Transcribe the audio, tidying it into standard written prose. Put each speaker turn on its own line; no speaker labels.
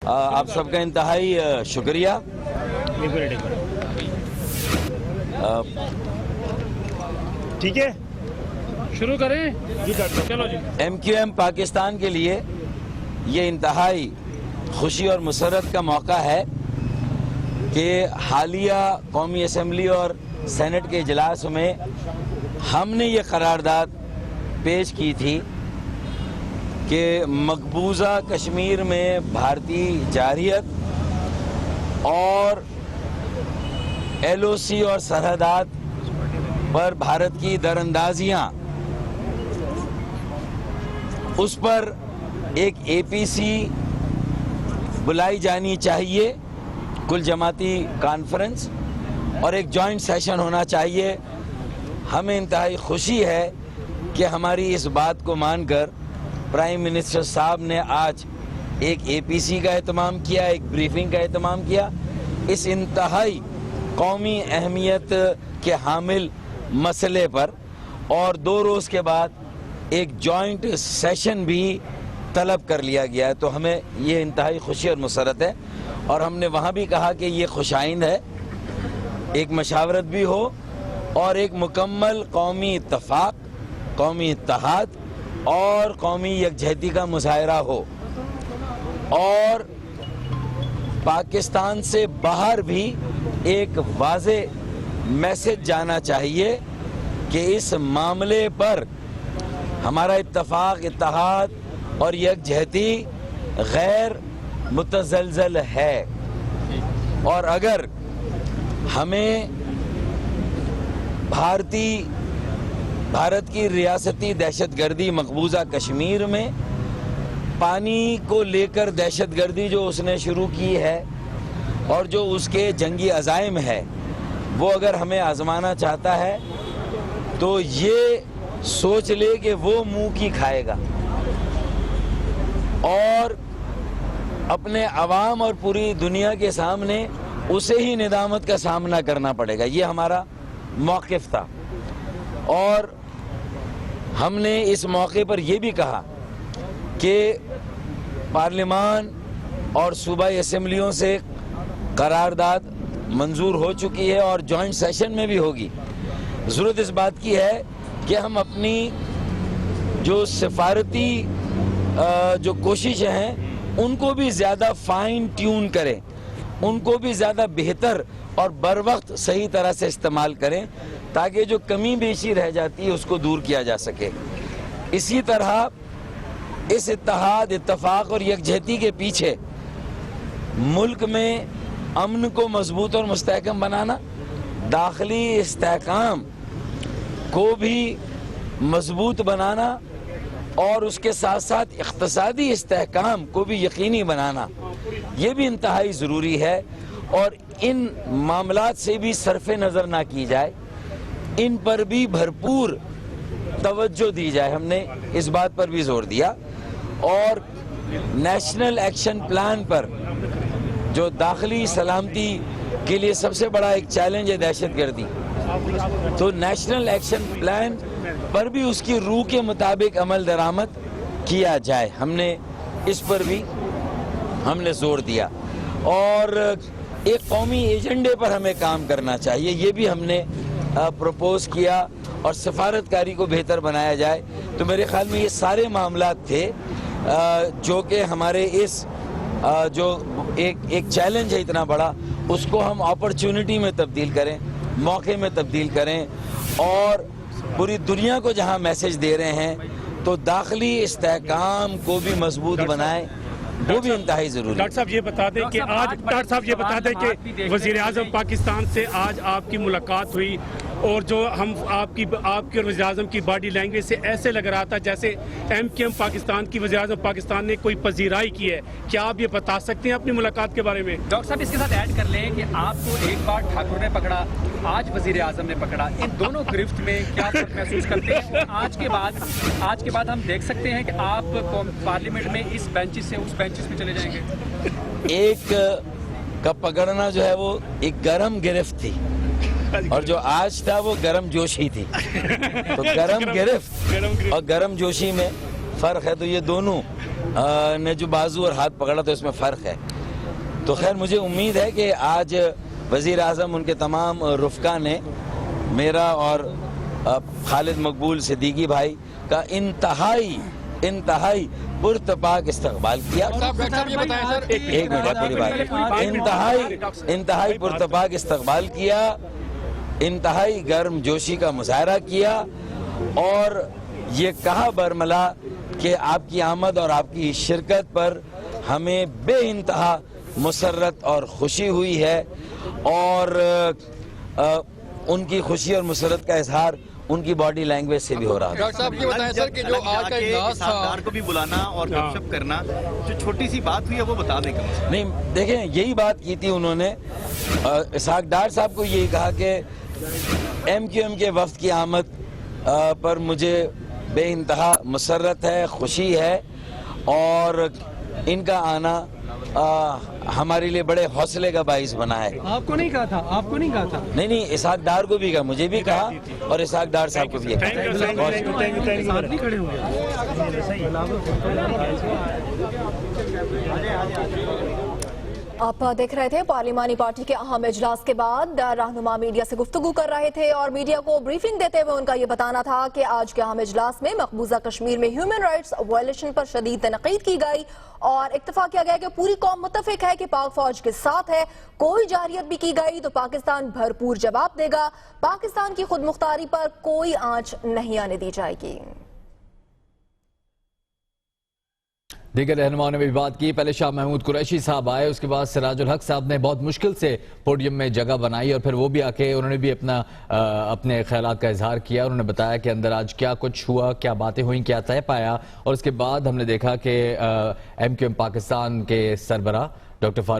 آپ سب کا انتہائی شکریہ۔
ٹھیک ہے،
شروع کریں جی ڈاکٹر، چلو جی۔
ایم کیو ایم پاکستان کے لیے یہ انتہائی خوشی اور مسرت کا موقع ہے کہ حالیہ قومی اسمبلی اور سینٹ کے اجلاس میں ہم نے یہ قرارداد پیش کی تھی کہ مقبوضہ کشمیر میں بھارتی جارحیت اور ایل او سی اور سرحدات پر بھارت کی دراندازیاں، اس پر ایک اے پی سی بلائی جانی چاہیے، کل جماعتی کانفرنس، اور ایک جوائنٹ سیشن ہونا چاہیے۔ ہمیں انتہائی خوشی ہے کہ ہماری اس بات کو مان کر پرائم منسٹر صاحب نے آج ایک اے پی سی کا اہتمام کیا، ایک بریفنگ کا اہتمام کیا اس انتہائی قومی اہمیت کے حامل مسئلے پر، اور 2 روز کے بعد ایک جوائنٹ سیشن بھی طلب کر لیا گیا ہے۔ تو ہمیں یہ انتہائی خوشی اور مسرت ہے، اور ہم نے وہاں بھی کہا کہ یہ خوش آئند ہے، ایک مشاورت بھی ہو اور ایک مکمل قومی اتفاق، قومی اتحاد اور قومی یکجہتی کا مظاہرہ ہو، اور پاکستان سے باہر بھی ایک واضح میسج جانا چاہیے کہ اس معاملے پر ہمارا اتفاق، اتحاد اور یکجہتی غیر متزلزل ہے، اور اگر ہمیں بھارت کی ریاستی دہشت گردی مقبوضہ کشمیر میں پانی کو لے کر دہشت گردی جو اس نے شروع کی ہے اور جو اس کے جنگی عزائم ہے، وہ اگر ہمیں آزمانا چاہتا ہے تو یہ سوچ لے کہ وہ منہ کی کھائے گا، اور اپنے عوام اور پوری دنیا کے سامنے اسے ہی ندامت کا سامنا کرنا پڑے گا۔ یہ ہمارا موقف تھا، اور ہم نے اس موقع پر یہ بھی کہا کہ پارلیمان اور صوبائی اسمبلیوں سے قرارداد منظور ہو چکی ہے اور جوائنٹ سیشن میں بھی ہوگی۔ ضرورت اس بات کی ہے کہ ہم اپنی جو سفارتی جو کوششیں ہیں ان کو بھی زیادہ فائن ٹیون کریں، ان کو بھی زیادہ بہتر اور بر وقت صحیح طرح سے استعمال کریں، تاکہ جو کمی بیشی رہ جاتی ہے اس کو دور کیا جا سکے۔ اسی طرح اس اتحاد، اتفاق اور یکجہتی کے پیچھے ملک میں امن کو مضبوط اور مستحکم بنانا، داخلی استحکام کو بھی مضبوط بنانا، اور اس کے ساتھ ساتھ اقتصادی استحکام کو بھی یقینی بنانا، یہ بھی انتہائی ضروری ہے، اور ان معاملات سے بھی صرف نظر نہ کی جائے، ان پر بھی بھرپور توجہ دی جائے۔ ہم نے اس بات پر بھی زور دیا، اور نیشنل ایکشن پلان پر، جو داخلی سلامتی کے لیے سب سے بڑا ایک چیلنج ہے دہشت گردی، تو نیشنل ایکشن پلان پر بھی اس کی روح کے مطابق عمل درآمد کیا جائے۔ ہم نے اس پر بھی زور دیا، اور ایک قومی ایجنڈے پر ہمیں کام کرنا چاہیے، یہ بھی ہم نے پروپوز کیا، اور سفارتکاری کو بہتر بنایا جائے۔ تو میرے خیال میں یہ سارے معاملات تھے جو کہ ہمارے اس جو ایک چیلنج ہے اتنا بڑا، اس کو ہم اپرچونٹی میں تبدیل کریں، موقع میں تبدیل کریں، اور پوری دنیا کو جہاں میسج دے رہے ہیں تو داخلی استحکام کو بھی مضبوط بنائیں، وہ بھی انتہائی ضروری ہے۔
ڈاکٹر صاحب یہ بتا دیں کہ وزیر اعظم پاکستان سے آج آپ کی ملاقات ہوئی، اور جو ہم آپ کی اور وزیر اعظم کی باڈی لینگویج سے ایسے لگ رہا تھا جیسے ایم کیو ایم پاکستان کی وزیر اعظم پاکستان نے کوئی پذیرائی کی ہے۔ کیا آپ یہ بتا سکتے ہیں اپنی ملاقات کے بارے میں؟
ڈاکٹر صاحب اس کے ساتھ ایڈ کر لیں کہ آپ کو ایک بار ٹھاکر نے پکڑا، آج وزیر اعظم نے پکڑا، ان دونوں گرفت میں کیا فرق محسوس کرتے ہیں؟ آج کے بعد ہم دیکھ سکتے ہیں کہ آپ پارلیمنٹ میں اس بینچ سے اس بینچ پہ چلے جائیں گے؟
ایک کا پکڑنا جو ہے وہ ایک گرم گرفت تھی، اور جو آج تھا وہ گرم جوشی تھی۔ تو گرم گرفت اور گرم جوشی میں فرق ہے، تو یہ دونوں نے جو بازو اور ہاتھ پکڑا تو اس میں فرق ہے. تو خیر مجھے امید ہے کہ آج وزیر اعظم ان کے تمام رفقا نے میرا اور خالد مقبول صدیقی بھائی کا انتہائی پرتپاک استقبال کیا. ایک منٹ پوری بات. انتہائی پرتپاک استقبال کیا, انتہائی گرم جوشی کا مظاہرہ کیا اور یہ کہا برملا کہ آپ کی آمد اور آپ کی شرکت پر ہمیں بے انتہا مسرت اور خوشی ہوئی ہے, اور ان کی خوشی اور مسرت کا اظہار ان کی باڈی لینگویج سے بھی ہو رہا تھا.
ڈاکٹر صاحب یہ بتائیں سر کہ جو آج کا اجلاس تھا کو بھی بلانا اور گپ شپ کرنا, جو چھوٹی سی بات ہوئی ہے وہ بتا دیں.
نہیں دیکھیں, یہی بات کی تھی انہوں نے. اسحاق ڈار صاحب کو یہی کہا کہ ایم کیو ایم کے وفد کی آمد پر مجھے بے انتہا مسرت ہے, خوشی ہے, اور ان کا آنا ہمارے لیے بڑے حوصلے کا باعث بنا ہے.
آپ کو نہیں کہا تھا, آپ کو نہیں کہا تھا.
نہیں, اسحاق ڈار کو بھی کہا, مجھے بھی کہا, اور اسحاق ڈار صاحب کو بھی کہا.
ساتھ بھی کھڑے ہو
آپ دیکھ رہے تھے پارلیمانی پارٹی کے اہم اجلاس کے بعد رہنما میڈیا سے گفتگو کر رہے تھے, اور میڈیا کو بریفنگ دیتے ہوئے ان کا یہ بتانا تھا کہ آج کے اہم اجلاس میں مقبوضہ کشمیر میں ہیومن رائٹس وائلیشن پر شدید تنقید کی گئی, اور اتفاق کیا گیا کہ پوری قوم متفق ہے کہ پاک فوج کے ساتھ ہے. کوئی جارحیت بھی کی گئی تو پاکستان بھرپور جواب دے گا. پاکستان کی خود مختاری پر کوئی آنچ نہیں آنے دی جائے گی.
دیگر رہنماؤں نے بھی بات کی. پہلے شاہ محمود قریشی صاحب آئے, اس کے بعد سراج الحق صاحب نے بہت مشکل سے پوڈیم میں جگہ بنائی, اور پھر وہ بھی آ کے انہوں نے بھی اپنے خیالات کا اظہار کیا. انہوں نے بتایا کہ اندر آج کیا کچھ ہوا, کیا باتیں ہوئیں, کیا طے پایا. اور اس کے بعد ہم نے دیکھا کہ ایم کیو ایم پاکستان کے سربراہ ڈاکٹر فاروق